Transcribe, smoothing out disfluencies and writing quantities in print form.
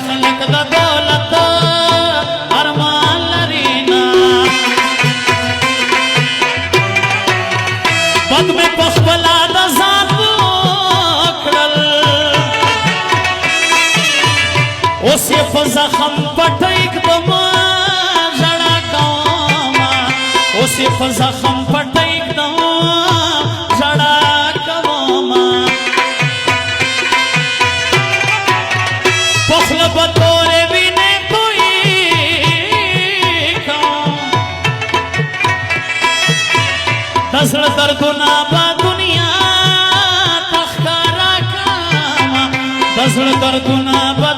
خلق د دولت ارمان لرینا بد میں پخپلا د ځان وکړل اوس یې په زخم پټۍ کړم ژړا کومه اوس یې په زخم پټۍ کړم ژړا کومه پخله به تورې وینې تویېږم د زړه دردونه به دنیا ته ښکاره کړمه د زړه دردونه به